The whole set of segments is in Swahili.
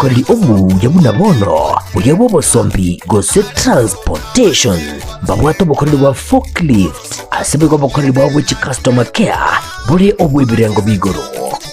abakoreri omu yabuna bono uyabo bosombi gose transportation babwato abakoreri ba forklift asebego abakoreri ba which customer care buri obwebirengo bigoro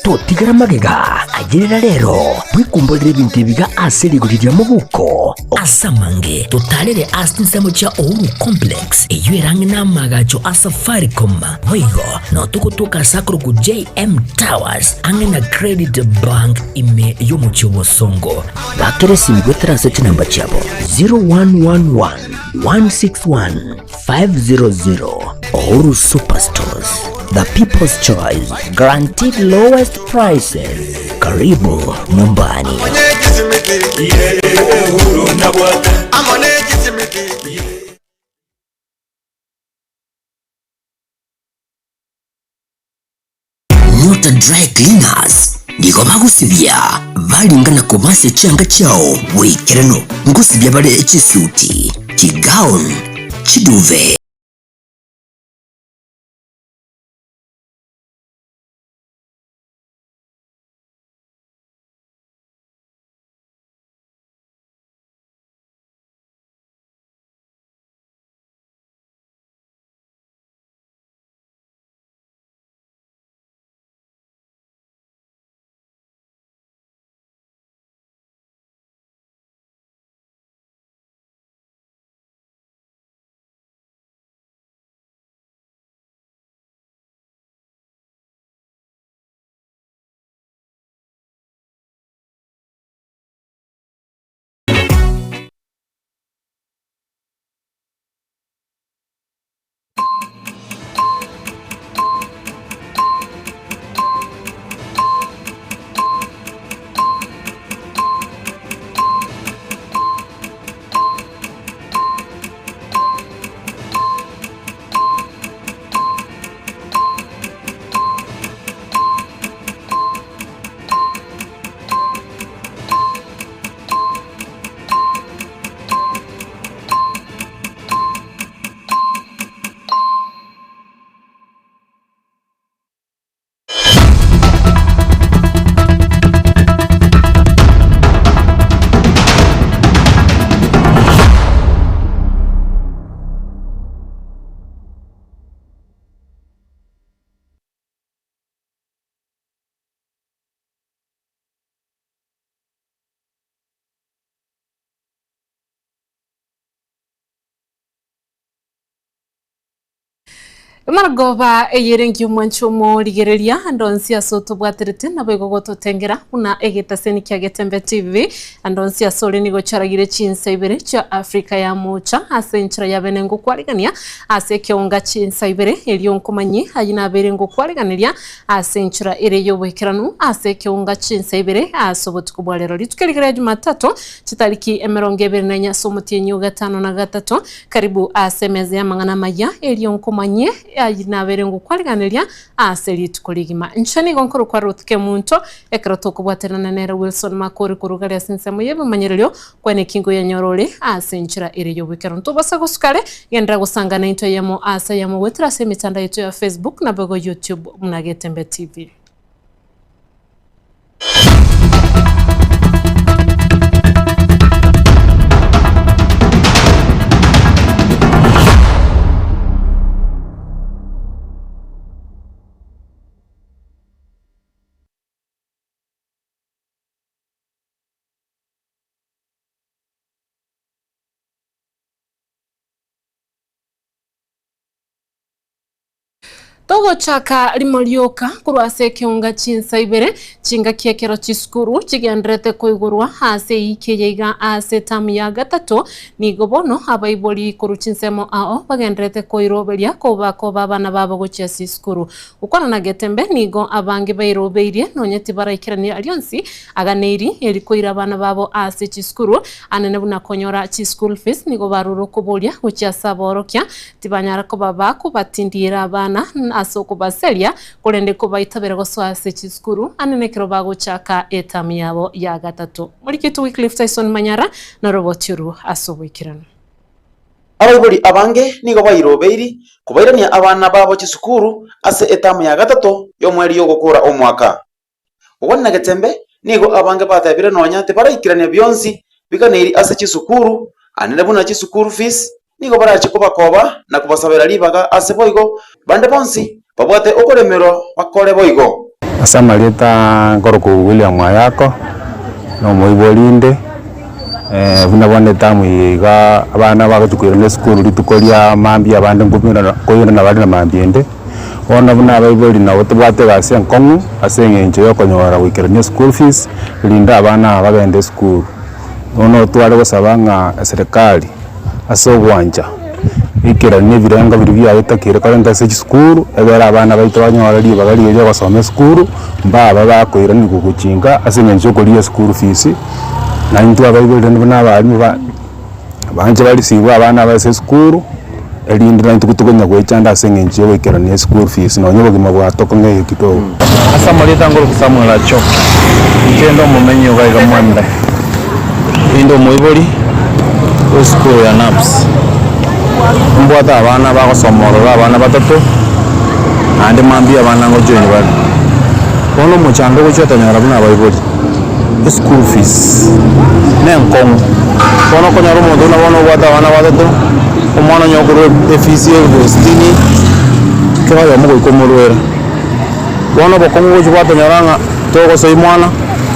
totigara magega agirira rero bwikumburira ibintu biga aserigurira mu buko asamange totalere asinsemo cha Ouru complex eyerangi namagacho asafaricom wigo no tukutuka sakuru ku JM Towers angena credit bank ime yomuchobo songo bakere simgwe transaction number chabo 0111 161 500 Ouru Superstores, the people's choice, guaranteed lowest prices. Karibu nyumbani. Nyota Dry Cleaners niko bagusibya balingana kubase cyanga cyao wikirano ngusibya bare ekisuti kigown kiduve Margoba eyerengi umwanchumo ligerelia andonsia soto bwaterete nabego tengera una egetaseni kya Getembe TV andonsia sole nigo charagire chinsa ibere cha Afrika ya mucha ase nchira ya benengo kwaligania ase kyonga chinsa ibere elionkomanyi ayina berengo kwaliganilia ase nchira ire yobekeranu ase kyonga chinsa ibere asobotuko bwalero litukeligera Jumatatu chitariki 24 somutinyo 5 na 3 karibu ase meze ya mangana maya elionkomanyi ayina berengo kwaliganilia aseli tukoligima nchani gonkoro kwa rutke munto ekroto kubwaterana nera Wilson Makori kurugari asinsemo yebe manyerelyo kwene kingo ya nyorole asenchira ire yobekero ntobasa gusukale gendra gusangana into yamo asa yamo wetra se mitanda yetu ya Facebook na bego YouTube muna Getembe TV. Togo chaka limolioka kurwase kyonga chinsa ibere chinga kiekero chiskuru chigendrete koigurwa ase ikeyeiga ase tamu ya 3 nigo bono abaiboli kuru chinsemo ao bagendrete koiroberia koba abana babo gochia siskuru ukwana na Getembe nigo abange bairobeirie nonyeti baraikirani alionsi aganeiri eri koira abana babo ase chiskuru anene buna konyora chi school fees nigo baruro kobolia gochia saborokia tibanyara ko babako batindira abana asoko baselia kurende ko baitabera goswa se chiskuru anenekero bago chaka etamu yabo ya 3 muri kitu Wycliffe Tyson Manyara na roboturu asobwikirana abaibuli abange nigo bairobeiri kubairania abana babo chisukuru ase etamu ya 3 yo mweri yo gukura omwaka ubona Getembe nigo abange batebire nonya ati baraikirania bionsi bikaniri ase chisukuru anene buna chisukuru fees nigo barache kubakoba na kubasabira ribaga ase boigo bande bonsi babwate okoremero bakore boigo. Asamalita ngoroku William Ayako no moibolinde buna bone tamu iga abana bagatukirane school litukoria mambi abande ngumira koyira na bali na mambiende ona buna baiboli na otubwate gase nkongu asenge nje yokonyora wikirane school fees linda abana bagende school ono twale gusabanga serikali asobwanja ikirane birenga biribya bitakire karenda se school ebera abana baito banyora li bagali ejo basome school mbaba bakoira ni kukuchinga asenge nje kolia school fees na ntu abaiboli ndibona abali banje bali sibwa abana base school elindira ntukutukonya kwechanda asenge nje wikirane school fees no nyobo gima bwa tokonge kito asamalita ngoro kusamula cho ngendo mumenyo gaiga mwanda indo moiboli school ya naps mbwata abana bakosomorora abana batatu ande mambi abana ngojoini bali ono muchando kuchotanyara buna baiboli school fees nenkong ono konyaro mondo na bono bwata abana batatu omwana nyokuru fees ye dostini kwa ya mugo ikomorwera ono bokongo kuchotanyaranga toko soy mwana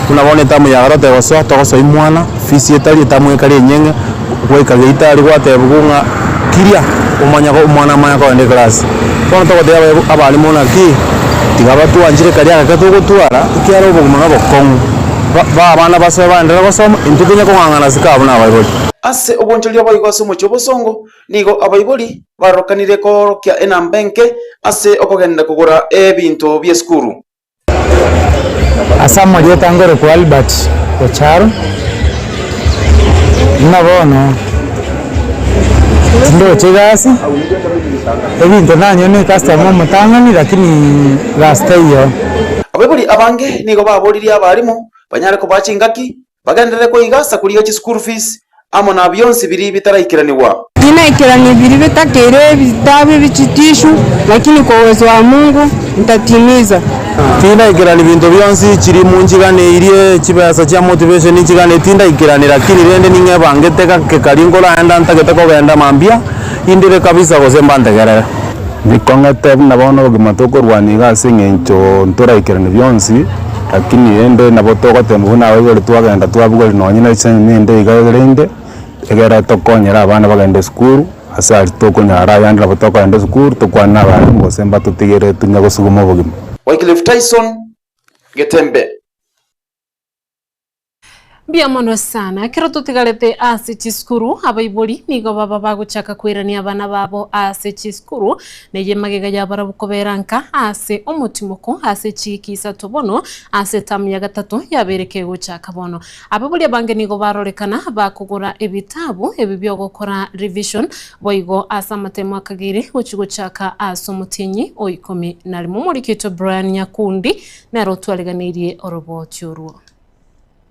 kuna bone tamu ya garate goso toko soy mwana fees yetali tamu ekali nyenga kweka itali kwatebugunga kiria umanya ko umwana manya ko ende class kono to ko abali mona ki tigaba tu anjire kali aka to gutwara ikiaro ubugumana bokongo ba abana base bandera basoma intubinya ko ngangana sikabuna abayiboli ase obonjoli abayigoso mu chobosongo nigo abayiboli barokanire ko kya enambenke ase okogenda kugura ebintu bye skuru asamo jetangore ko Albert Ocharo nabono ndo chegasi ebintu nanyo ne customer mutangani lakini lasta iyo abayiboli abange nigo baboriri abarimu banyare ko bachingaki bagendere ko igasa kuriyo chi school fees amo na bionsi biri bitaraikiraniwa inaikirani biri bitakere bitabe bichitishu lakini kwa uwezo wa Mungu nitatimiza inaikirani bintu bionsi chiri munjigane irie chibasa cha motivation chigane tinda ikirani lakini rende ninge bangeteka kekaringola enda ntakete ko genda mambia indire kabisa gozemba ndegerera bikongete nabono gimatoko rwaniga asengencho ntoraikirani bionsi lakini ende nabotoko tembuna abayiboli twagenda twabugoli nonyina chenende igagerende egera tokonyera abana bagende school asali tokonyara yandra botoko ende school tokwana abana ngosemba tutigere tunya gusuguma bugima Wycliffe Tyson Getembe Bia mono sana kero tutigarete ase chiskuru abaiboli nigo baba baguchaka kwirania abana babo ase chiskuru neye magega ya barabukoberanka ase omutimoko ase chikisa tobono ase tamu ya gatatu yabereke guchaka bono abaiboli abange nigo barorekana bakugura ebitabu ebibyo gukora revision boigo asa matemo akagire guchaka aso mutinyi oikomi nari mumurikito Brian Nyakundi naro twaleganirie oroboti oruo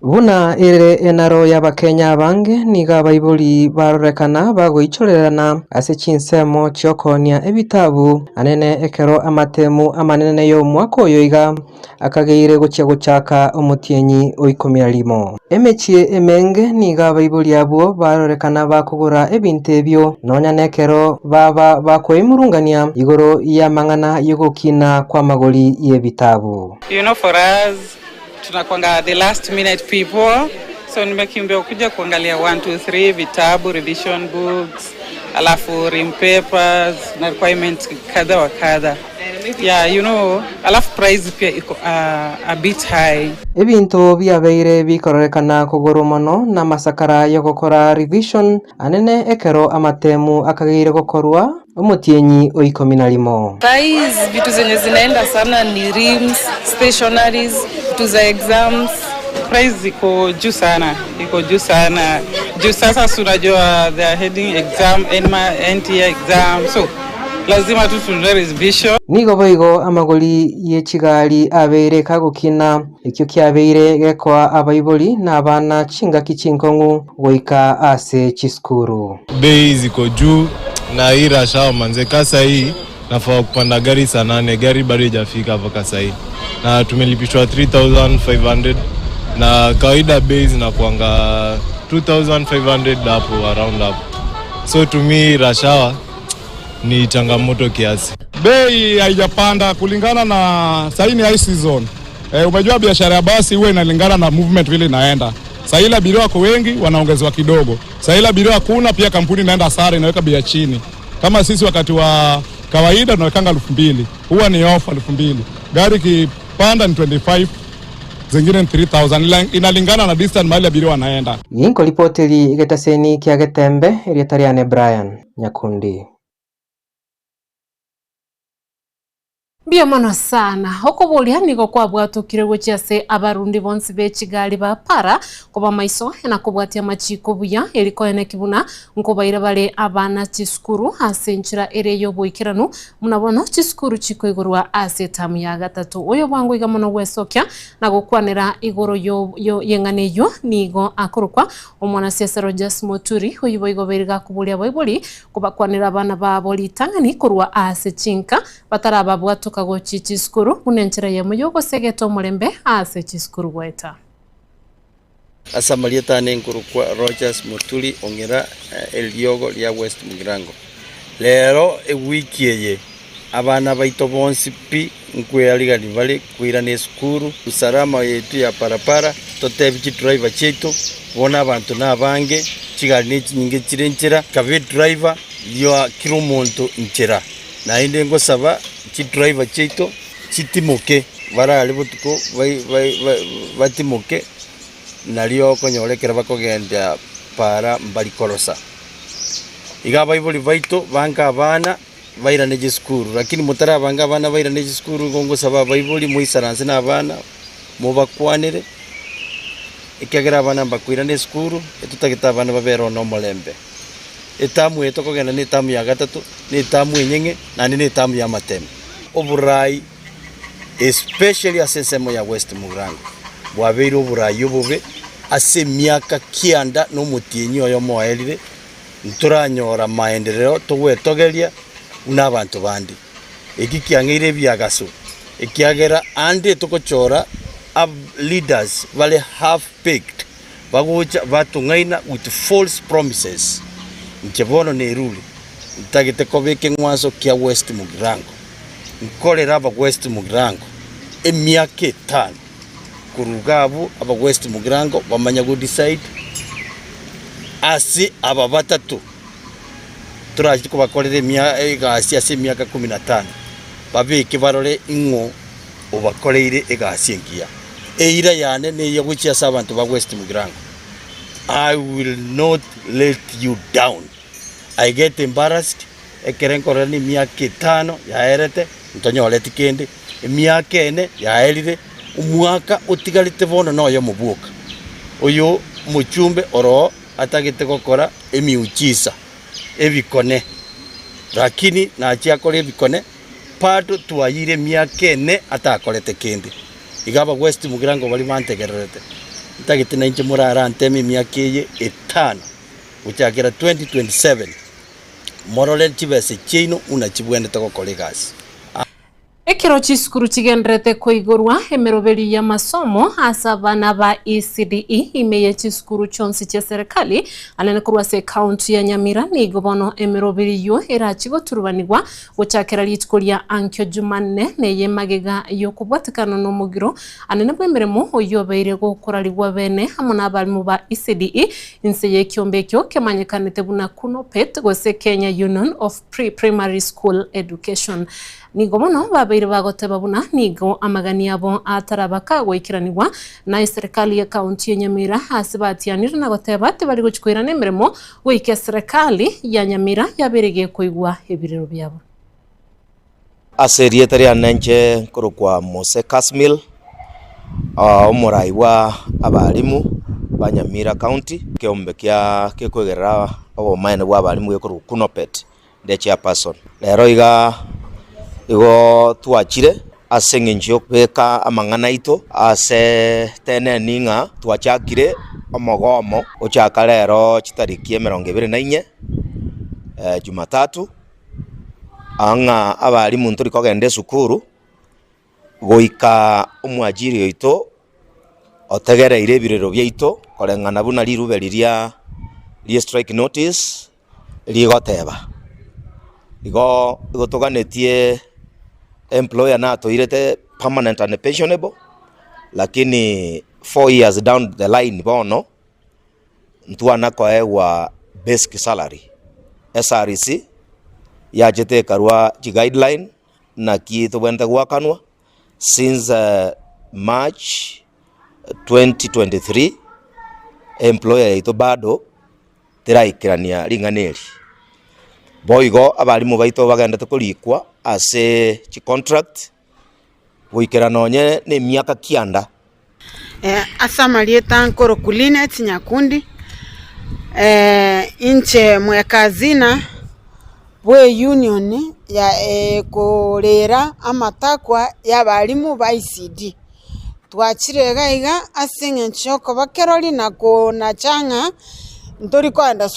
Buna ere enaro y'abakenya bange niga abaiboli barorekana bagoichorerana ase chinsemo chiokonia ebitabu anene ekero amatemu amanene yo mwako yoiga akageire guchaka omutienyi oikomira limo emechie emenge niga abaiboli abo barorekana bakugura ebinte ebyo nonya nekero baba bakoimurungania igoro ya mangana yogokina kwa magoli y'ebitabu. For us tunakwanga the last minute people, so nimekimbia kuja kuangalia 1 2 3 vitabu revision books alafu rim papers na requirements kadha wa kadha. Alafu price pia iko a bit high. Ebintu byabeire bikorekana kuguru mono na masakara yo gukora revision anene ekero amatemu akageire gukorwa omutienyi oikomi na limo. Price vitu zenye zinaenda sana ni rims, stationaries, vitu za exams. Price iko juu sana, Juu sasa unajua they are heading exam, NTA exam, so lazima tu tunde revision. Nigo boigo amagoli yechigali abere kagukina ikyo kyabeire gekwa abaiboli na abana chinga kichinkongu goika ase chiskuru. Bei ziko juu na ira shao manze kasa hii nafaa kupanda gari saa 8, gari bado haijafika hapa kasa hii. Na tumelipishwa 3500 na kawaida bei zinakuanga 2500 hapo around hapo. So to me rush hour ni changamoto kiasi. Bei haijapanda kulingana na sasa ni high season. Umejua biashara ya basi huwa inalingana na movement vile inaenda. Sasa ile abiria wako wengi wanaongezewa kidogo. Sasa ile abiria hakuna, pia kampuni inaenda sare inaweka bei chini. Kama sisi wakati wa kawaida tunawekanga 2000, huwa ni offer 2000. Gari kipanda ni 25, zingine ni 3000, inalingana na distance mahali abiria wanaenda. Yinko ripoteri igetaseni kia Getembe irietariane Brian Nyakundi. Bia mono sana hoko bolia niko kwa bwatukire gochase abarundi bonsi bechigali ba para kuba maiso na kubwatia machiko buya eliko ene kibuna nko baira bale abana chiskuru asenchira ere yo boikiranu munabono chiskuru chiko igorwa asetamu ya gatatu oyo bwangu igamono gwesokya na gukwanira igoro yo yengane yo nigo akorukwa omwana siasa Rogers Moturi oyo boigo beriga kubulia boiboli kubakwanira abana ba boli tangani kurwa asechinka bataraba bwatuka gochi chiskuru unenchera ya muyogo segeto mulembe ase chiskuru gweta Asamalieta nenkuru kwa Rogers Moturi ongera eliogo lya West Mugirango lero wiki ye abana baito bonsi pi nkweliga livale kwira ne skuru usalama yetu ya parapara totebichi driver chetu bona abantu nabange chigali n'ekinyinge kirenchera kabe driver yo kirumonto inchera na inde ngosaba chi driver cheto chitimoke barali butuko batimoke nalio konyolekera bakogenda para mbalikorosa igaba ibuli baito banka abana baira neje skuru lakini mutara banga abana baira neje skuru ngosaba baibuli muisaranse na abana mubakwanire ikagera abana bakwira ne skuru etutagita abana babero no molembe etamu etokogenda ne tamu ya gatatu ne tamu enyenge na ne tamu ya mateme oburai especially asensemo ya West Mugirango bwabeire oburai obube ase miaka kianda no mutienyi oyo moelire nturanyora maendeleo togwetogeria n'abantu bandi ekikiangire byagaso ekiagera ande tokochora leaders vale half baked bagocha batungaina with false promises nchebono ne rule ntagite kobeke ngwaso kia West Mugirango nkolera aba West Mugirango emiaka 5 kurugabu aba West Mugirango bamanya go decide asi aba batatu turaje ko bakorere egasi ase miaka 15 babike barore ingo obakoreire egasi engia eira yane ne yaguchia sabantu ba West Mugirango. I will not let you down. I get embarrassed ekerenkorani miaka 5 ya erete ntonyole tikende miaka ene ya erire umwaka utigalite bono no yo mubuka oyo muchumbe oro atagite gukora emiuchisa ebikone lakini na chiakore ebikone pato tuayire miaka ene atakorete kende igaba West Mugirango bali mantegererete ntagite na inche murara ntemi miaka ye 5 uchakira 2027 morole chibese chino unachibwende tokokole gasi ekero chiskuru chigendrete koigorwa emeroberi ya masomo asa bana ba ECDE imeye chiskuru chonsi cha serikali anene kurwa se county ya Nyamira ni gobono emeroberi yo era chigoturubanirwa guchakera litkolia Ankyo Jumanne neye magega yo kubwatikana no mugiro anene bwemeremo oyo beire gukorarigwa bene hamona abalimu ba ECDE inseye kyombekyo kemanyekanete buna kuno pet gose Kenya Union of Primary School Education nigo mono babeire bagoteba buna nigo amagani abo atarabaka gwikiranirwa na serikali ya county ya Nyamira asibatianira na goteba ati bari guchikwirana emirimo gwike serikali ya Nyamira yabirege kuigwa ebiriro byabo aserietari anenche kurukwa Mose Kasmil omurai wa abalimu ba Nyamira county keombe kya kekwegerera abo maene wa abalimu gekuru kunopet de chairperson lero igo tuachire asengenjo beka amangana ito ase tene ninga tuachakire omogomo ochaka lero chitariki 24 Jumatatu anga abalimu nturi kogende sukuru goika omwajiri oito otegereire ebirero byaito koreng'ana buna rirube riria strike notice rigoteba igo igotoganetie employer na toirete permanent and pensionable, lakini 4 years down the line bono ntuana koewa basic salary SRC yajete karwa chi guideline na kiito bwente gwakanwa since March 2023 employer ito bado tiraikirania ringaneri boigo abarimu baito bagendete kurikwa ase chi contract guikirana onye ni miaka kianda asamalieta nkoro kuline tinyakundi inche mwekazina bwe union ya korera amatakwa y'abarimu ba ICD twachirega iga asinge nchoko bakeroli nako na changa ndori kwanda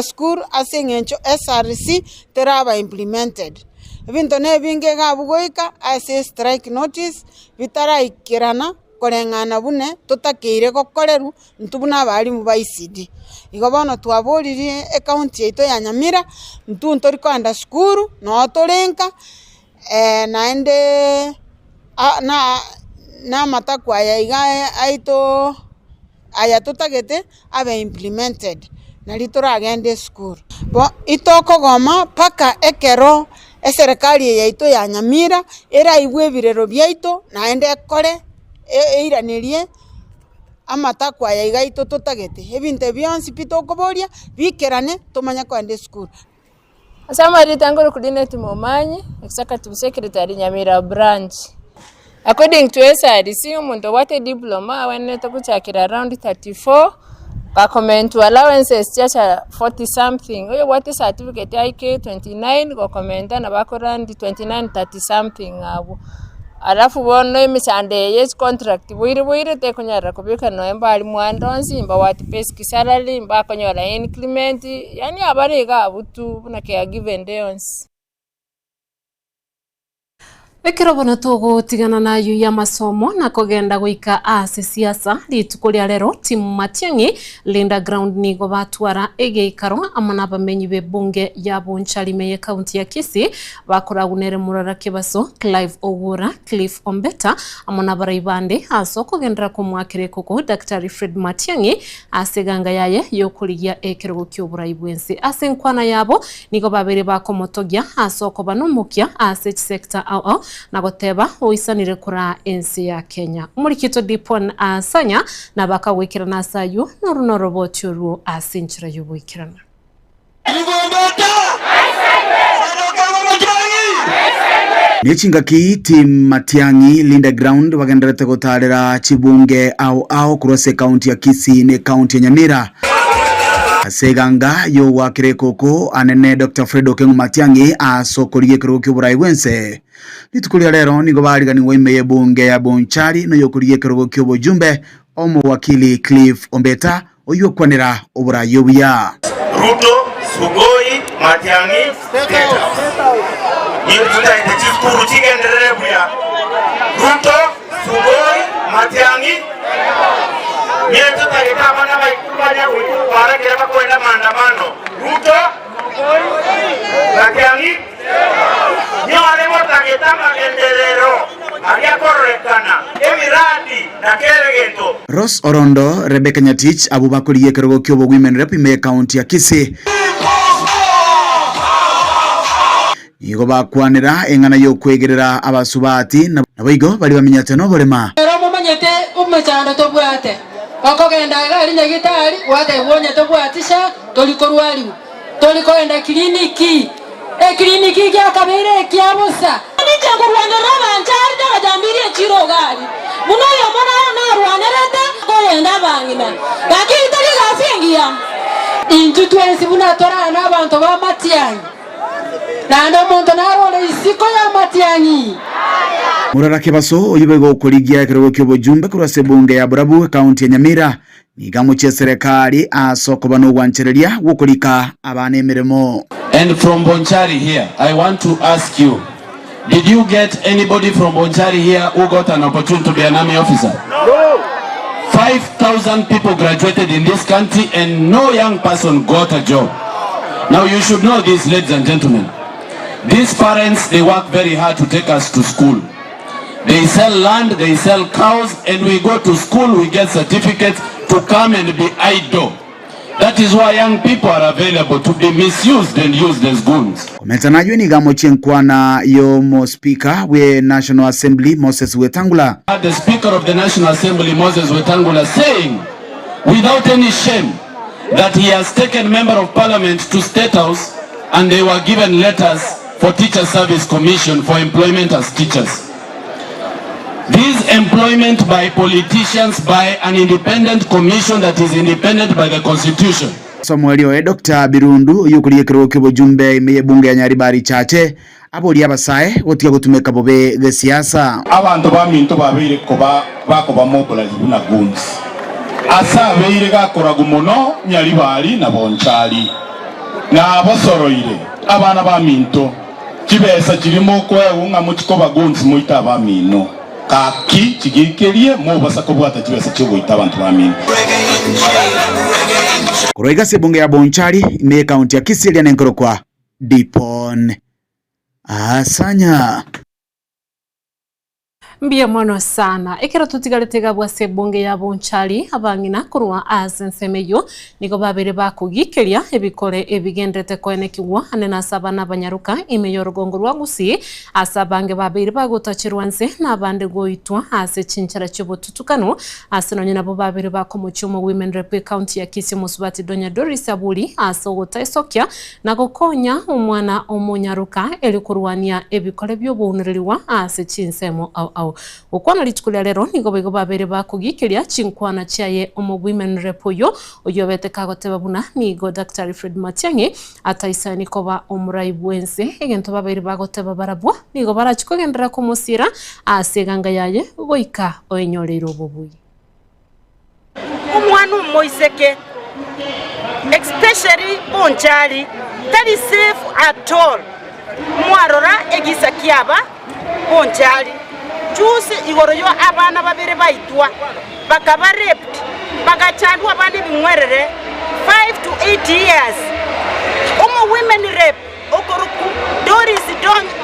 school asinge ncho SRC teraba implemented ebinto nebinge gabugoika ase strike notice bitaraikirana koreng'ana bune tutakeire gokoreru ntubuna abarimu ba ICD igo bono twaboririe account yaito ya Nyamira ntori kwanda school no torenka naende na matakwa ya iga aito aya tutagete abe implemented na litora agende school bo itoko goma paka ekero eserikali yaito ya Nyamira era ibwe birero byaito naende kore eiranirie amatakwa ya iga ito tutagete ebinte byonsi pitokoboria bikerane tumanya kwande school. Asamari tangoro coordinate Momanyi, executive secretary Nyamira branch. According to SRC, umuntu wate diploma when to kuchakira around 34 ka comment to allowances chacha 40 something. Oyo wate certificate IK 29 go comment na bakora 29 30 something abo. Alafu bono emisande yes contract bwire te kunyara kubika November ali mwandonsi mba wati peski salary mba konyora increment yani abariga abutu buna care given dayons. Ekero bona togo tigana na yu ya masomo na kogenda guika ase siasa rituko ria rero timu Matiang'i Linda Ground nigo batwara egeikaro amana bamenyi be bunge ya Bonchalime ya county ya Kisii bakoragunere murara kibaso Clive Ogura Cliff Ombeta amana baraibande aso kogendera kumwakire koko Dr. Fred Matiang'i aseganga yaye yokurigia ekero gukyo ibwense ase nkwana yabo nigo babere bakomotogia aso ko banumukia ase sector ao na goteba oisanire kura ensi ya Kenya umurikito Dipon Asanya na bakawikirana sayu noruno botyo asinchira yubwikirana Nichingaki team Matiang'i Linda Ground wagenderete gutarira chibunge ao kurose county ya Kisii ne county ya Nyamira aseganga yo wakire koko anene Dr. Fred Okengo Matiang'i asokorie kirokyo buraiwense litukulia rero nigo barigani wemeye bunge ya Bonchari no yokurie kirokyo bojumbe omo wakili Cliff Ombeta oyokwanira oburayobya Ruto Sugoi Matiang'i Yirtutaite chiskuru chigenderere buya Ruto Sugoi Matiang'i Yirtutaite kamana baikubanya witu para kirema kwenda maandamano Ruto Matiang'i Nyore motaketa magenderero Aliakorekana Emiradi na keregento Ross Orondo Rebecca Nyatich abubakuriye kirogokyo bo women rep me county ya Kisii Igo bakwanira engana yo kwegerera abasubati naboigo bali bamenyate no borema Ero mumanyete umechanda tobwate bakogenda gali nyagitari wate bonye tobwatisha tolikorwali tolikoenda kliniki kliniki kya kabere kya busa nije kurwanda rabanjari ndagambiriye chiro gali muno yo mona na rwanerete koyenda bangina lakini tali gafingia intu twensi buna torana abantu ba Matiang'i Nando muntu narole isiko ya Matiang'i Murara kibaso oyubego kurigia kirogokyo bojumbe kurase bunge ya Burabu county ya Nyamira nigamo cha serikali asoko bano gwanchereria gukurika abane mirimo. And from Bonchari here I want to ask you Did you get anybody from Bonchari here who got an opportunity to be an army officer? No. 5,000 people graduated in this country and no young person got a job. Now you should know this, ladies and gentlemen. These parents, they work very hard to take us to school. They sell land, they sell cows, and we go to school, we get certificates to come and be idle. That is why young people are available to be misused and used as goons. Kometanajwe ni gamo chenkwana yo speaker we National Assembly Moses Wetangula. The Speaker of the National Assembly Moses Wetangula saying without any shame that he has taken member of parliament to State House and they were given letters for Teacher Service Commission for employment as teachers. This employment by politicians by an independent commission that is independent by the Constitution. Samuel Oe Dr. Birundu yukuliye kiroke bujumbe imeye bunge ya Nyaribari chache aboli abasae wotiya gutumeka bobe the siasa. Abantu baminto babire koba bakoba mobilize buna guns. Asa beire gakoraga muno Nyaribari na Bonchari. Na abosoroire abana baminto kibesa kirimo kwewunga mukikoba guns muita bamino. Kaki chigikerie mo basako bwata kibesa cyo guita abantu bamino. Kuroiga sebunge ya Bonchari imeye kaunti ya Kisii ya Nenkoro kwa Dipon Asanya. Mbia mono sana. Ekero tutigaletega bwa sebunge ya Bonchari abangina kurwa asensemeyo niko babere bakugikeria ebikore ebigendete kwenekigwa anena sabana banyaruka imeyorogongo rwa Gusii asabange babere bagotachirwanze nabande goitwa ase chinchara cyobotutukano asenonye nabo babere bakomucyumo Women Rep County ya Kisii Musubati Donya Doris Abuli asogota esokya nagokonya umwana omunyaruka elikurwania ebikore byobuniririwa ase chinsemo au ukwana litukulia lero nigo bego babere bakugikeria chinkwana chaye omo Women Rep oyo beteka goteba buna nigo Dr. Fred Matiang'i ataisani koba omurayibwense egento babere bagoteba barabwa nigo barachikogendera kumusira aseganga yaye goika oenyorero bobuyi umwana umoiseke especially Bonchari that is safe at all mwarora egisa kiaba Bonchari Jusi igoroyo abana babere baitwa bakaba raped bagachandwa abandi bimwerere 5 to 8 years Women Rep okoruku Doris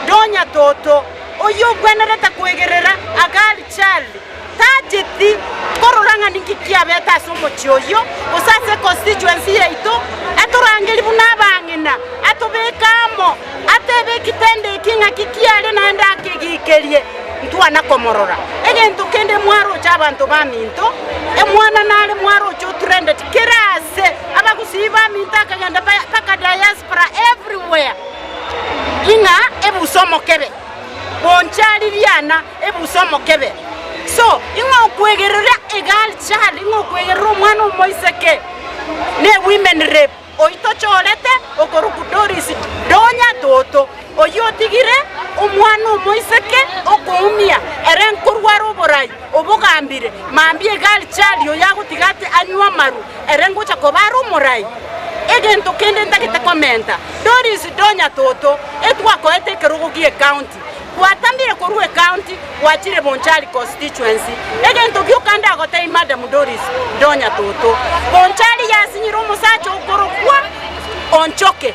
Donya Toto oyo gwenereta kwegerera agali Charlie tajeti kororanga ningikia beta somo chyoyo osase constituency yeito atorangeli bunabangena atobekamo atebe kitende kinga kikiale naenda kigikerie ntwana komorora egento kende mwaro chabantu baminto emwana nale mwaro cho trended kirase abakusiba minta kagenda paka diaspora everywhere inga ebusomo kebe Bonchari liana ebusomo kebe so ingo kwegerera egal chali ingo kwegerera mwana moiseke ne Women Rep oito cholete okoruku Doris Donya Toto oyo tigire umwana moiseke okumia erenkurwaro borai obugambire mambi egal chali oyagutigate anywa maru erengocha kobaro morai egento kende ndakita komenta Doris Donya Toto etwako etekerugogie county watambire koruwe county wachire Bonchari constituency egento byukanda gotei Madam Doris Donya Toto Bonchari yasinyiro musacho okorokwa onchoke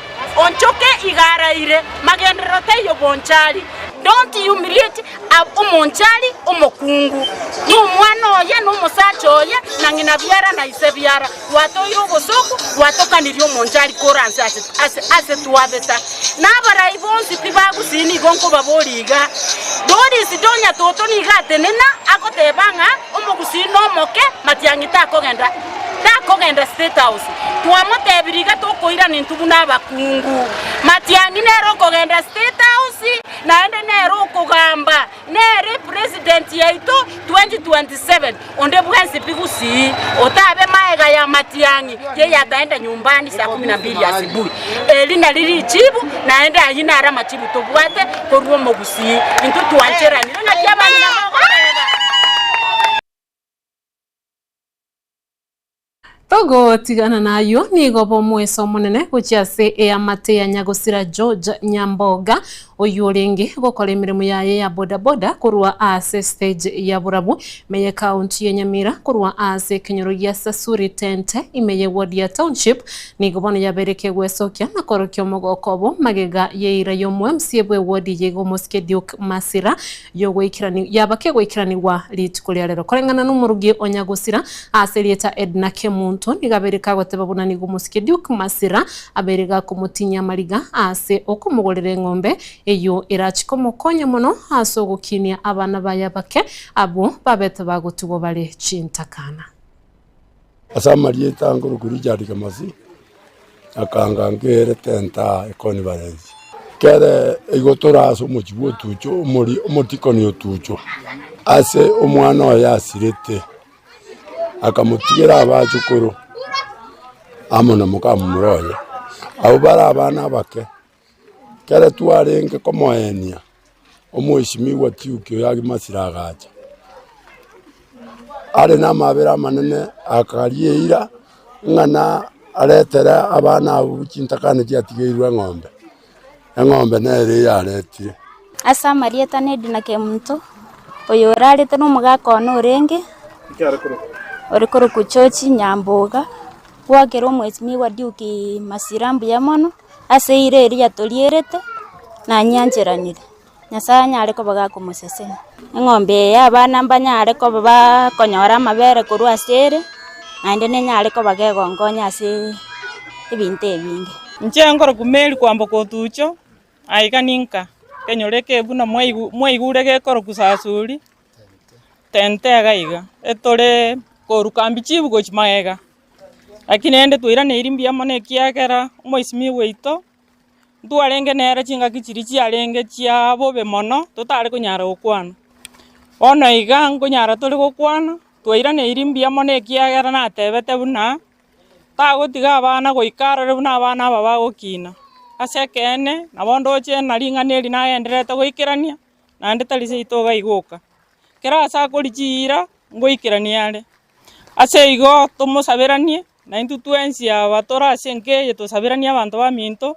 igaraire magendero teyo Bonchari don't humiliate Bonchari omokungu ni umwana oye no musacho oye nangina byara na isebyara watoiro gosoku watoka niryo Bonchari koranse ase tuabeta nabara ibonsi pibagusini gonko baboliga Doris Donya Toto ni gatenena akotebanga omogusino moke Matiang'ita kogenda State House tuamotebiriga tokoira nintubu nabakungu Matiang'i nero kogenda State House naende nero kugamba nere president yaito 2027 onde bwensi pigusi otabe maega ya Matiang'i ye yataenda nyumbani saa 12 asubuhi elina lili chibu naende ayina ara machibu tobwate koruo mogusi intu tuanchera ni na kyabani na Togo tigana nayo ni gobo mweso munene guciase eamate ya Nyagusira George Nyamboga oyuringi gukora imirimo yaye ya bodaboda kurwa ase stage ya Burabu meye county ya Nyamira kurwa ase Kenyoro ya Sasuri Tente imeye ward ya township ni gobono yabereke gwesokia na korokyo mogokobo magega yeira yomwe msiebwe ward yego Moskediuk Masira yogwikirani yabake gwikirani wa litukulia rero korengana n'umurugi Onyagusira ase lieta Edna Kemuntu nigabereka goteba bunani Moskediuk Masira aberega kumutinya mariga ase okumugorere ng'ombe eyo irachiko mukonye muno aso gukinia abana bayabake abo babete bagutugo bale chintakana asamariye tanguru kuri jari kamasi akanga ngere tenta ekoni barenzi kere igotora aso muchibo tucho muri omotikoni otucho ase omwana yasirete akamutigera abachukuru amona mukamuronya abo bara abana bake kera tuarenge komoenia omuheshimiwa tiukio yagi Masiragacha ale na mabera manene akarie ira ngana aletera abana abo chintakane tiatigeirwe ng'ombe nere yaretire asa marieta ne Edna Kemuntu oyo rarete no mugakona orenge orikoro kuchochi Nyamboga gwakero mweshimiwa Duke Masirambu ya mono ase ire ria tolierete na nyanjeranire Nyasaye nyare ko bagakumusesena ng'ombe y'abana mbanyare ko bakonyora amabere kurwa asere naende nenyare ko bagegongonya ase ebinte ebinge nchengoro kumeli kwamboka otucho aikaninka kenyoreke buna mwaigure gekoro kusasuri tente agaiga etore korukambi chibu gochimaega lakini ende twirane irimbia mone kiagera umwesimi weito ndwarenge nera chinga kichiri chiarenge chia bobe mono totare kunyara gukwana ono iga ngunyara tuli gukwana twirane irimbia mone kiagera na tebete buna tagotiga abana goikarare buna abana aba bagokina asekene nabondo che naringaneri naenderete goikirania nande talise itoga iguka kera asa korichira ngoikiraniare ase igo tomosaberanie na intu tuensia batora asenke yetosabirania abantu baminto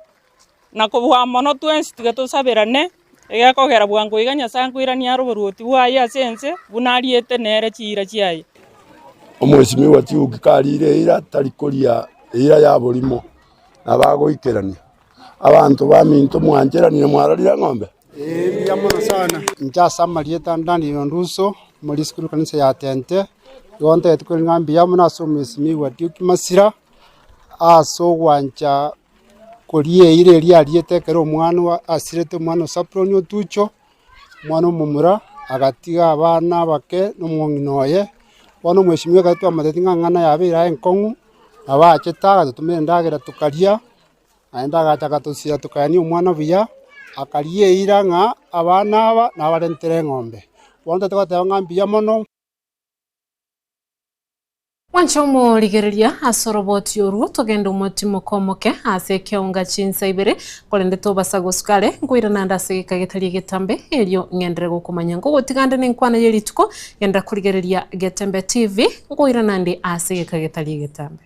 nakobwa mono tuensi tigatosabirane egakogera bwango iganya sankwirania roboruoti bwaye asense bunariete nere chira chiaye omweshimiwa tiuki karire ira tarikoria ira ya bolimo nabagoikerania abantu baminto mwanjeranire mwararira ng'ombe ya mono sana njasa marieta ndani yonduso muri skuru kanisa ya Tente yonte etukuri ngambi ya muna so mweshimiwa Duke Masira aso gwanja korie ire ria rietekera omwana wa asirete omwana saproni otucho mwana omumura agatiga abana bake nomwong'inoye bono mweshimiwa gatwa amateti ng'ang'ana yabera enkong'u abacheta tutumire ndagera tukaria naenda agacha tusia tukania omwana buya akarie ira ng'a abana aba nabarentere ng'ombe bono tetwateba ng'ambi ya mono Wanchomo ligereria asoroboti oru togenda umotimo komoke ase keonga chinsa ibere kolende toba sagosukale ngwira nanda ase kagetali getambe elio ngendere gokumanya ngo gotiganda nenkwana yelituko yenda kuligereria Getembe TV ngwira nandi ase kagetali getambe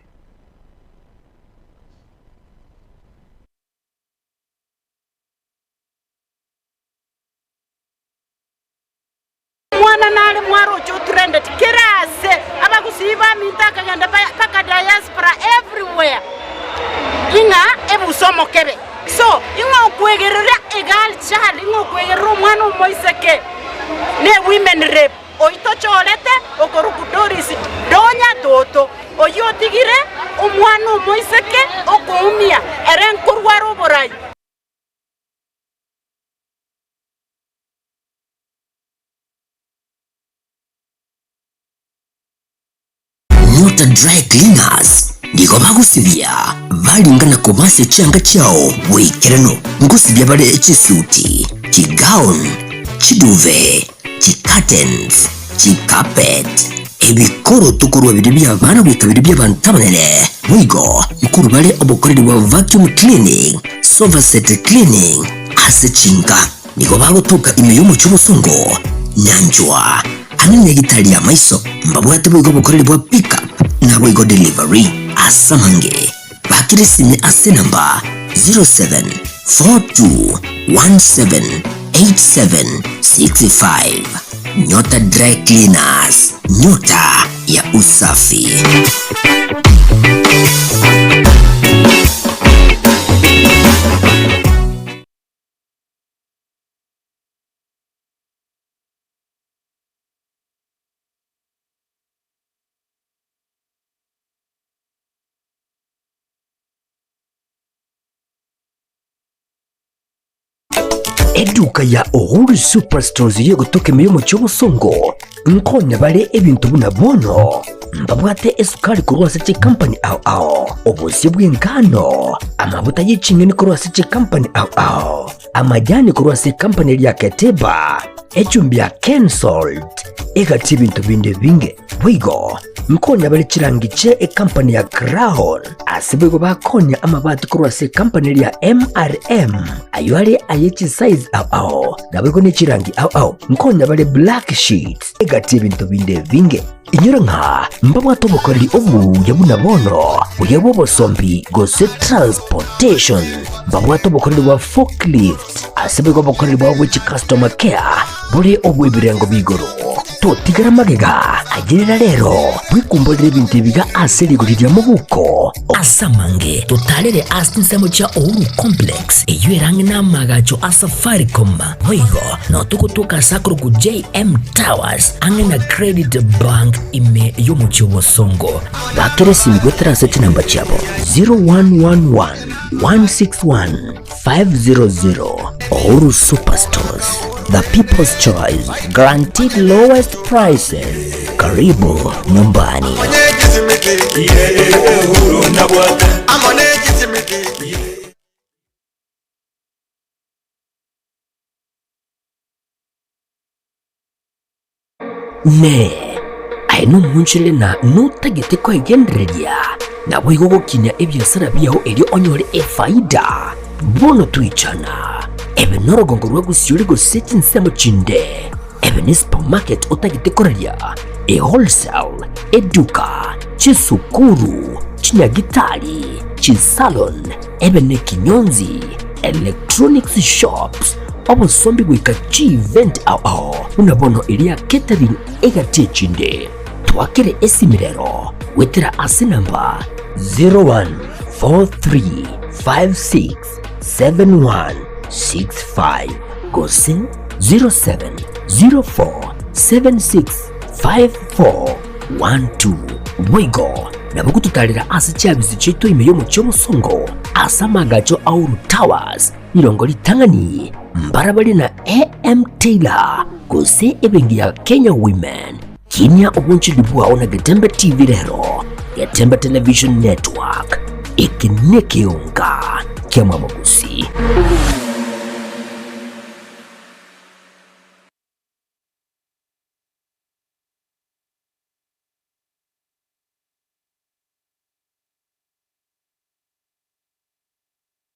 mwana nale mwaro cho trended kirase abakusiba mintaka ganda paka diaspora everywhere inga ebusomo kebe so inga kwegerera egal child inga kwegerera mwana moiseke ne women rep oito cholete okorukudoris donya toto oyotigire omwana moiseke okumia eren kurwaro borai Nyota Dry Cleaners niko bagusibia balingana kubase changa chao wekerano ngusibia bale chisuti chigown chiduve chicurtains chicarpet ebikoro tukurwa bidibya bana wikabiri by'abantu abanene wigo mukuru bale obokoreri wa vacuum cleaning sofa set cleaning ase chinga niko bagotuka imiyomo cy'ubusongo nyanjwa anene gitari ya maiso mbabwate bwigo bukorere bwa pick up na bwigo delivery asamange bakirisine ase namba 0742178765. Nyota Dry Cleaners, nyota ya usafi. Eduka ya Uhuru Superstores yo gutoka milimo cy'obusongo nkonya bale ebintu buna bono mbabwate esukari kurwasa chi company ao obusi bw'engano amavuta y'icingeni kurwasa chi company ao amajani kurwasa company ya Keteba echumbi ya Kensalt egati ibintu bindi binge bwigo nkonya bale chirangiche company ya Crown asibego bakonya amabati kurwasa company ya MRM aywale ayechi size ao nabego nechirangi ao nkonya bale black sheet egati ibintu bindi binge inyura nka mbabwato bukoreri obu yabuna bono uyabo bosombi Gose Transportation mbabwato bukoreri bwa forklift asibego bukoreri bwa which customer care buri obwebirengo bigoro totigara magega agirira rero bwikumbolere ibintu biga aserigurira mu buko asamange totalere asinsemo cha Uhuru Complex eyerange namagacho asafaricom hoigo no tukutuka sakro ku JM Towers angena Credit Bank ime yomuchiwo songo bakere simgwetera seti namba chabo 0111161500. Uhuru Superstores, the people's choice, guaranteed lowest prices. Karibu nyumbani. Ne aino munchile na nutagete ko igendereria na bwigo gukinya ebyasara byaho eri onyore efaida bono tuichana ebe norogongo rwa gusiuri guseti nsemo chinde ebe ni supermarket utagete koraria e wholesale eduka chisukuru chinyagitari chisalon ebe ne kinyonzi electronics shops obusombi gwika chi event unabono ilia catering egati chinde twakere esimirero wetera asinamba 0143567165 Gose 0704765412 Wigo nabukututalira asa chabizi cheto imeyo mucho musongo asa magacho Uhuru Towers nirongoli tangani mbarabali na AM Taylor Gose ebengi ya Kenya Women kinya obunchi libua ona Getembe TV rero Getembe Television Network ikineke unga kema magusi.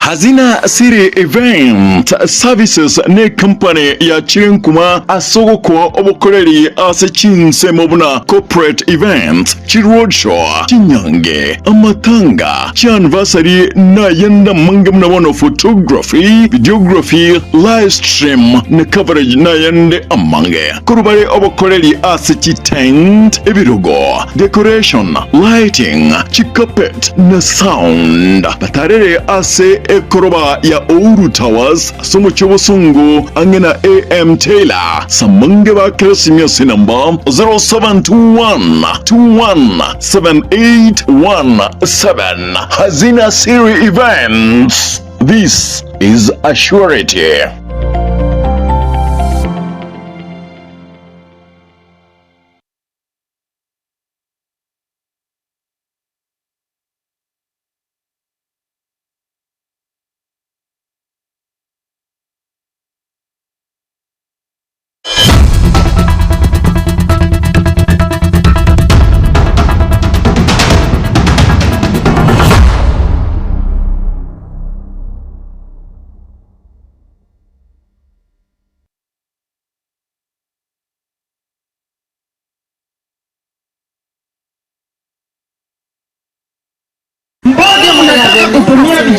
Hazina City Event Services ne company ya Chirenkuma asogoko obukoreri ase chinse mobuna corporate event chiroadshow chinyange amatanga chianniversary na yenda mange mnabono photography videography live stream na coverage na yende amange kurubare obukoreri ase chitent ebirugo decoration lighting chikapet na sound batarere ase koroba ya Uhuru Towers somo chobosungu angena AM Taylor samange ba kresimya sinamba 0721217817 Hazina City Events. This is a surety.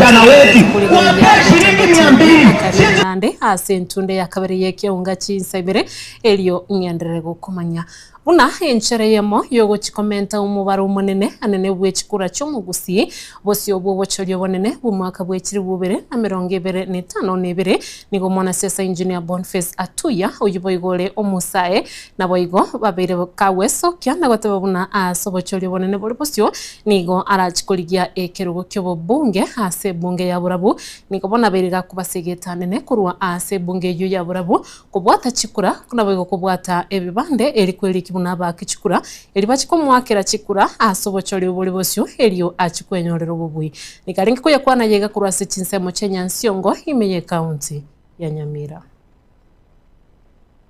vijana wetu, wapee shilingi 200. Nande asentunde yakabere yeke unga chinsabire elio ngendere gukomanya buna enchere yemo yogo chikomenta umubaro munene anene bwechikura cy'umugusi bose obwo bochoryo bonene bumwaka bwekiri bubere na 2025 nigo mona sesa engineer Boniface Atuya uyiboigole omusae na boigo babere kaweso kyana goteba buna asobochoryo bonene bori bosyo nigo arachikoligia ekerugo kyobo bunge ase bunge ya burabu nigo bona beriga kubasegetanene kurwa ase bunge yo ya burabu kubwata chikura kuna boigo kubwata ebibande eri kweli buna bakichikura eri bachikomwakera chikura asobochori obuli bosyo elio achikwenyorero bubui nikaringi kuya kwana yega kurwase chinsemo chenya Nsiongo imenye county ya Nyamira.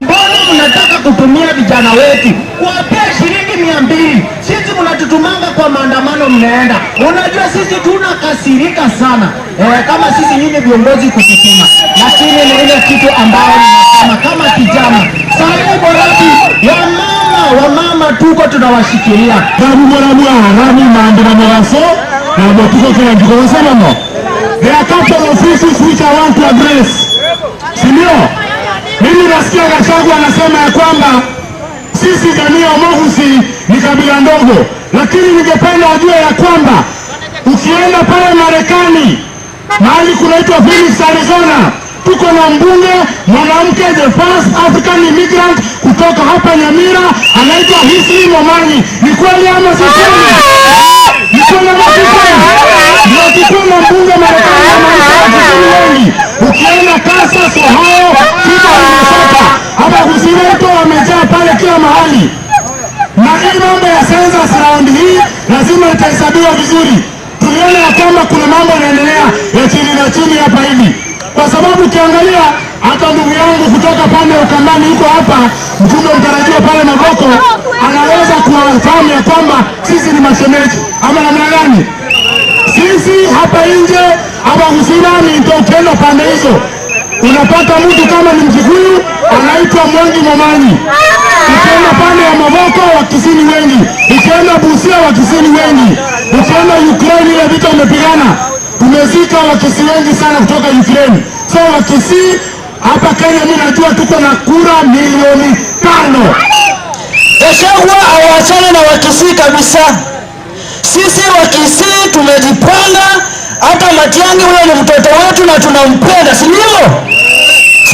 Mbona mnataka kutumia vijana wetu kuwapea shilingi 200? Sisi mnatutumanga kwa maandamano mnaenda. Unajua sisi tunakasirika sana. Kama sisi nyinyi viongozi kututuma. Lakini ni ile kitu ambayo ninasema kama kijana. Sasa borati ya mama tuko tunawashikilia. Tabu mwarabu harami maandamano yaso na matuko kila njiko sana no. There are couple of issues which I want to address. Sindio? Mimi nasikia Gachagua anasema ya kwamba sisi jamii ya Omogusi ni kabila ndogo, lakini ningependa wajue ya kwamba ukienda pale Marekani mahali kunaitwa Phoenix, Arizona, tuko na mbunge mwanamke, the first African immigrant kutoka hapa Nyamira, anaitwa Hisli Momanyi. Ni kweli ama si kweli? Ni kweli ama si kweli? Ndio tuko na mbunge Marekani anaitwa wengi. Ukienda Kansas, Ohio, Minnesota, hapa kusiweto wamejaa pale kila mahali. Na hii mambo ya census round hii lazima itahesabiwa vizuri. Tuliona ya kwamba kuna mambo yanaendelea ya chini na chini hapa hivi. Kwa sababu ukiangalia hata ndugu yangu kutoka pande ya Ukambani yuko hapa, mjumbe mtarajiwa pale Magoko, anaweza kuwafahamu ya kwamba sisi ni mashemeji ama namna gani. Sisi hapa nje hapa Kusilani ndio ukienda pande hizo unapata mtu kama ni Mkikuyu anaitwa Mwangi Momanyi. Ukienda pande ya Magoko Wakisini wengi, ukienda Busia Wakisini wengi, ukienda Ukraine ile vita umepigana tumezika Wakisi wengi sana kutoka Ukraine. So Wakisi hapa Kenya mimi najua tuko na kura 5,000,000. Gachagua awachane na Wakisi kabisa. Sisi Wakisi tumejipanga, hata Matiang'i huyo ni mtoto wetu na tunampenda, si ndio?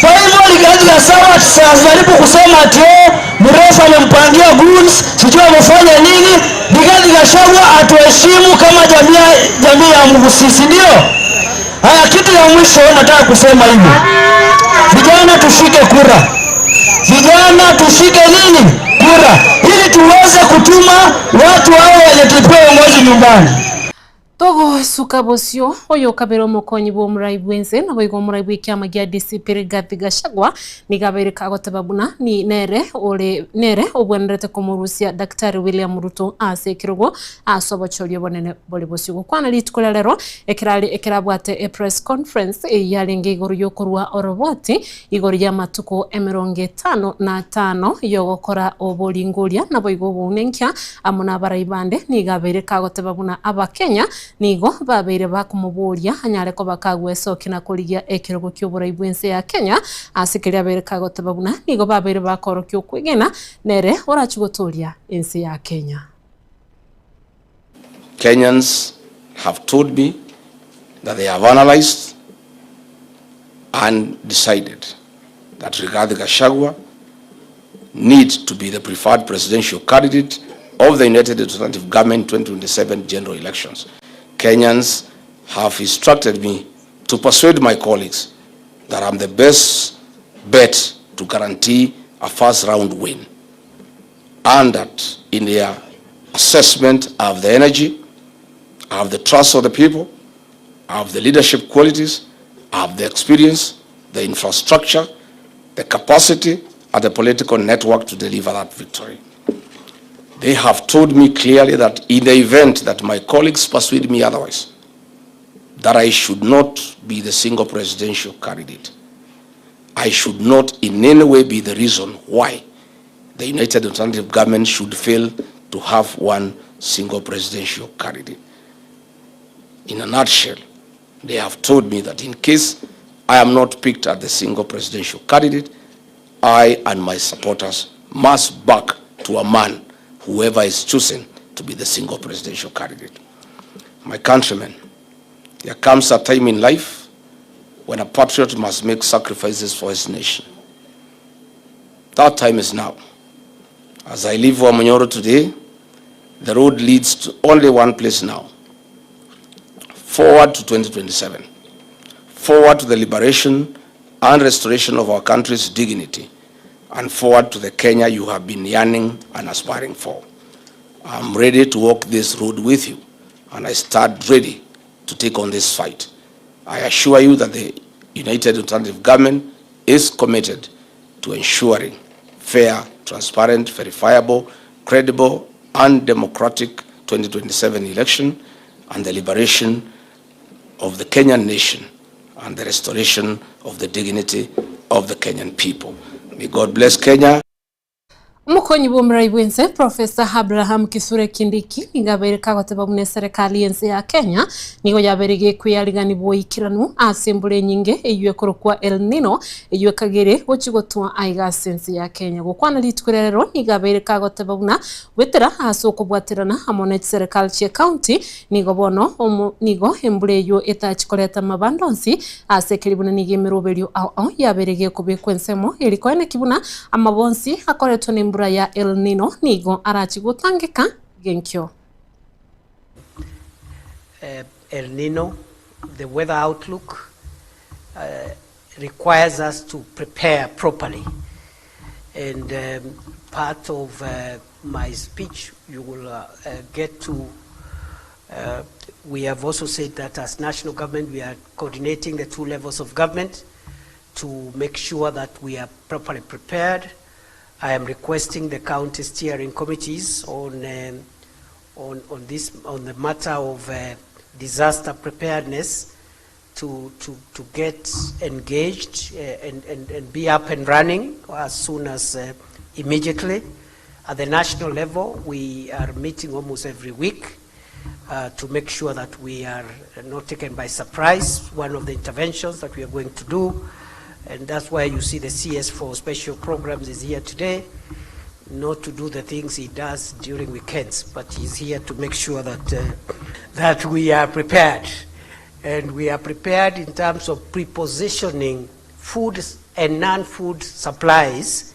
Kwa hivyo Rigathi Gachagua sijaribu kusema ati mrefu amempangia goons, sijui amefanya nini. Rigathi Gachagua atuheshimu kama jamii ya Mugusisi, ndio? Haya, kitu ya mwisho nataka kusema hivi. Vijana tushike kura. Vijana tushike nini? Kura. Ili tuweze kutuma watu hao wenye tulipewa uongozi nyumbani. Togo suka bosyo oyo kabero mokonyi bo muraibu wenze na boigo muraibu ikyama gya DCP Rigathi Gachagua ni gabere kagotababuna ni nere obwenerete kumurusia Daktari William Ruto ase kirogo asobochoryo bonene boli bosyo kwana litukola lero ekirabwate a press conference yalinge igoro yokorwa oroboti igoro ya matuko 55 yogokora obolingoria na boigo bonenkya amuna baraibande ni gabere kagotababuna abakenya nigo babeire bakumuburia anyare ko bakagwesoke na kurigia ekirogo cy'uburaibu ense ya Kenya asikiria bere kagotababuna nigo babeire bakorokyo kwigena nere orachigotoria ense ya Kenya. Kenyans have told me that they have analyzed and decided that Rigathi Gachagua needs to be the preferred presidential candidate of the United Alternative Government 2027 general elections. Kenyans have instructed me to persuade my colleagues that I'm the best bet to guarantee a first round win, and that in their assessment I have the energy, I have the trust of the people, I have the leadership qualities, I have the experience, the infrastructure, the capacity, and the political network to deliver that victory. They have told me clearly that in the event that my colleagues persuade me otherwise, that I should not be the single presidential candidate. I should not in any way be the reason why the United Alternative Government should fail to have one single presidential candidate. In a nutshell, They have told me that in case I am not picked as the single presidential candidate, I and my supporters must back to a man, whoever is chosen to be the single presidential candidate. My countrymen, there comes a time in life when a patriot must make sacrifices for his nation. That time is now. As I leave Wamanyoro today, the road leads to only one place now. Forward to 2027. Forward to the liberation and restoration of our country's dignity. And forward to the Kenya you have been yearning and aspiring for. I'm ready to walk this road with you, and I stand ready to take on this fight. I assure you that the United Alternative Government is committed to ensuring fair, transparent, verifiable, credible, and democratic 2027 election and the liberation of the Kenyan nation and the restoration of the dignity of the Kenyan people. May God bless Kenya. Mukonyi bw'omurai bwense Professor Abraham Kithure Kindiki ingabaire kagoteba bune serikali yense ya Kenya nigo yaberege kwiyarigani bwoikiranu asembure nyinge eywe korokwa El Nino eywe kagere gochigotwa aiga sense ya Kenya gukwana litwerero nigabaire kagoteba buna wetera asoko bwaterana amone serikali che county nigo bono nigo embure yo etachikoleta mabandonsi asekeri buna nige miroberio au yaberege kubekwensemo erikoene kibuna amabonsi akoretwa ne ya El Nino nigo arachigutangika genkyo. El Nino, the weather outlook requires us to prepare properly, and part of my speech you will get to. We have also said that as national government we are coordinating the two levels of government to make sure that we are properly prepared. I am requesting the county steering committees on the matter of disaster preparedness to get engaged and be up and running as soon as immediately. At the national level, we are meeting almost every week to make sure that we are not taken by surprise. One of the interventions that we are going to do, and that's why you see the CS for special programs is here today, not to do the things he does during weekends, but he's here to make sure that that we are prepared. And we are prepared in terms of prepositioning food and non-food supplies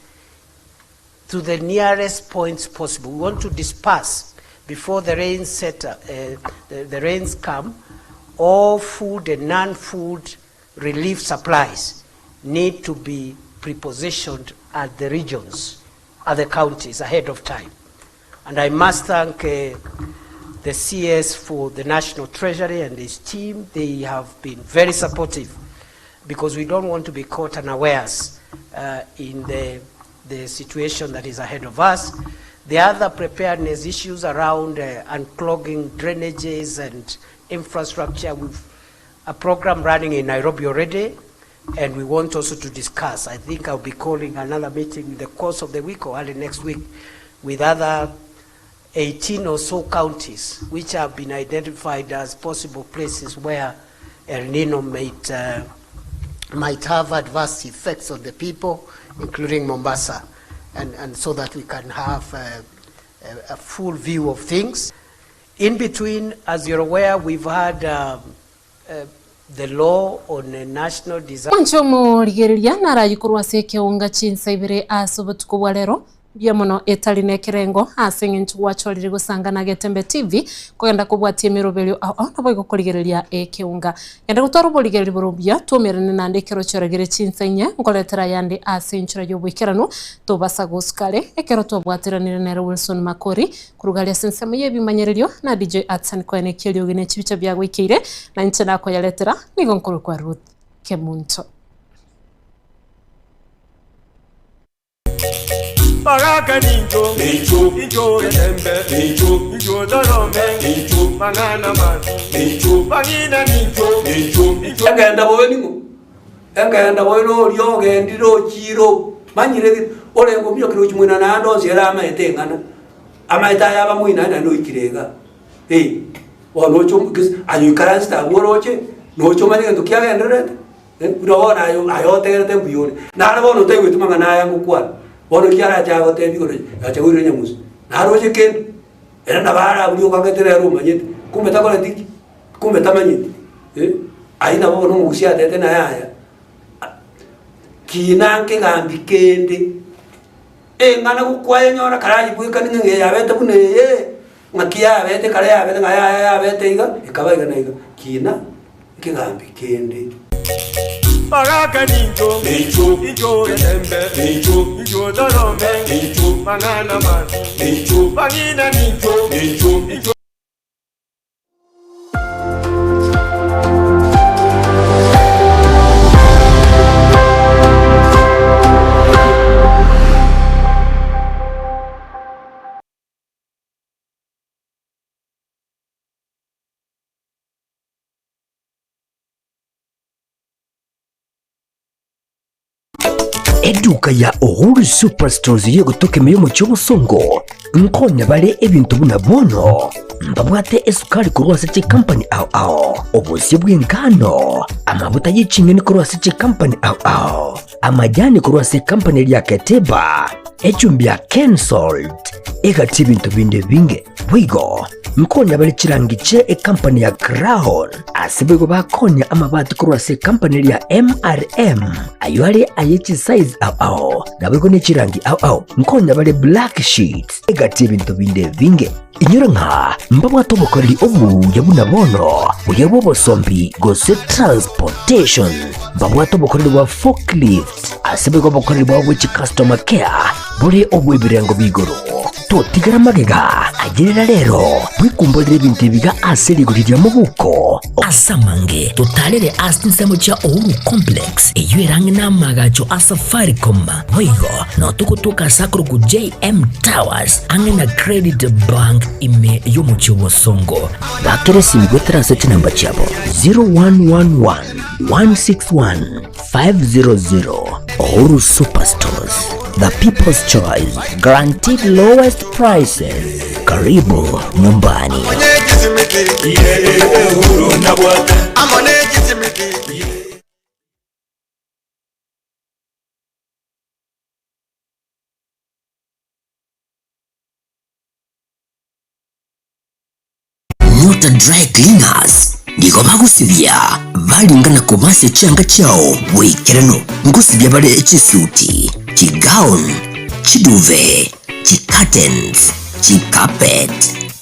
to the nearest points possible. We want to disperse before the rains the rains come. All food and non-food relief supplies need to be prepositioned at the regions, at the counties ahead of time. And I must thank the CS for the National Treasury and his team. They have been very supportive because we don't want to be caught unawares in the situation that is ahead of us. The other preparedness issues around unclogging drainages and infrastructure, we've a program running in Nairobi already, and we want also to discuss. I think I'll be calling another meeting in the course of the week or early next week with other 18 or so counties which have been identified as possible places where El Nino might have adverse effects on the people, including Mombasa, and so that we can have a full view of things. In between, as you're aware, we've had the law on a national disaster. Manchomo ligereria narayikurwa seke onga chinsaibire asobotuko bwalero byamono etaline kerengo asengentu wachorire gusangana Getembe TV kwenda kubwatie mirobelio au naboigo kuligereria ekeunga yenda gutwara buligereri borobia tumerene nande kero choragire chinsanye ngoletera yande asenchura yobwikirano tobasa goskale ekero tobwatiranire na Wilson Makori kurugalia sensemo yebimanyererio na DJ Atsan kwene kelio gine chibicha byagwikire na nchana ko yaletera nigo nkuru kwa Ruth Kemunto. Baraka ninjo, ninjo Getembe, ninjo Dorome, Mangana Manu, Bangina ninjo. Engenda bowe ningo, engenda bowe no ryoge ndiro chiro, manyire ole ngomyo kiro chimwina na ndo zera ametengana, amaita yaba mwina na no ikirega. Wono chum kis ayu karansta woroche, no choma ni ndo kia enderete ndo ona ayo tegete mbuyoni na bono tegwe tumanga na yangu kwa bono kiara cha gote bigoro acha wire nyamusi na roje ken era na bara buli okagetere ro manyete kumbe takole tiki kumbe tamanyete aina bono mugusia tete na yaya kinanke gambi kende ngana kukwaye nyora karaji buika ninge yabete bune ngakia bete kare yabete ngaya yabete iga ikabaga na iga kina kigambi kende Baraka ninjo, ninjo yatembe, ninjo dorome, mangana mazi, bangina ninjo. Eduka ya Uhuru Superstores yo gutoka imiyomo cy'obusongo nkonya bale ebintu buna bono mbabwate esukari kurwasa chi company ao obusi bw'engano amavuta y'ikinyoni kurwasa chi company ao amajani kurwasa company ya Keteba echumbi ya Kensalt egati ibintu binde binge wigo nkonya bale chirangiche company ya Crown asibego bakonya amabati kurwasa company ya MRM ayo ali ayichi size ao nabego ne chirangi ao nkonya bale black sheets egati ibintu binde binge inyura nka mbabwa tobokoreri obu yabuna bono uyabo bosombi Gose Transportation mbabwa tobokoreri wa forklift asibego bokoreri wa which customer care buri obu ibirengo bigoro totigara magega agerera rero wikumbolera ibintu biga aserigurira mu buko asamange totalere asinsemo cha Uhuru Complex eyerange namagacho Safaricom wigo no tukutuka sakuru ku JM Towers angena Credit Bank ime yomuchiwo songo bakeresi migotera seti namba chabo 0111 161 500 Uhuru Superstores, the people's choice, guaranteed lowest prices. Karibu nyumbani. Nyota Dry Cleaners niko bagusibya balingana komase cyanga cyao wekerano ngusibya bale chisuti chigown chiduve chicurtains chicarpet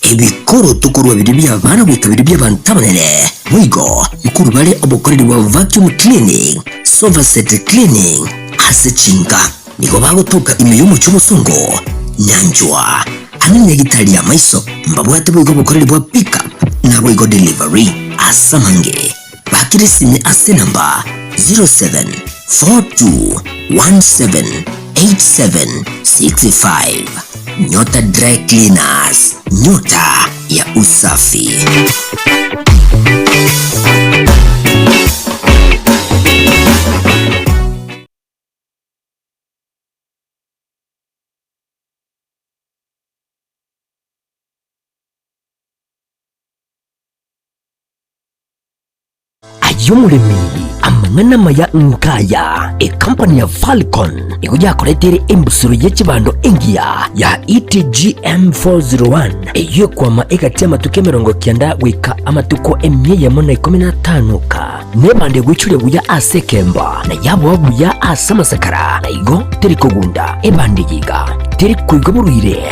ebikoro tukuru babiri by'abana bikabiri by'abantu tabanene wigo mukuru bale obukoreri wa vacuum cleaning sofa set cleaning asechinga niko bagutuka imiyumu cy'umusongo nyanjwa ananya gitali ya maiso mbabwate bwigo bukoreri bwa pick up na bwigo delivery asamange bakirisime ase namba 0742178765 Nyota Dry Cleaners, nyota ya usafi. Ayumulemi amangana maya nkaya company ya Falcon ikuja koletere embusuru y'ekibando engia ya ETGM 401 iyo kwama ekati amatuke 90 wika amatuko emye ya 15 ka nebande gwicure buya asekemba na yabo buya asamasakara na igo teri kugunda ebande yiga teri kuigo buruire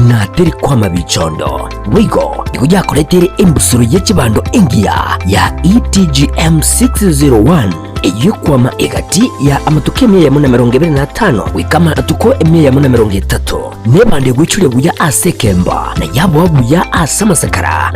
na teri kwama bicondo wigo ikuja koletere embusuru y'ekibando engia ya ETGM 601 iyo kwama egati ya amatuke 125 wikama atuko 130 nebande gwicure buya asekemba na yabo buya asamasakara na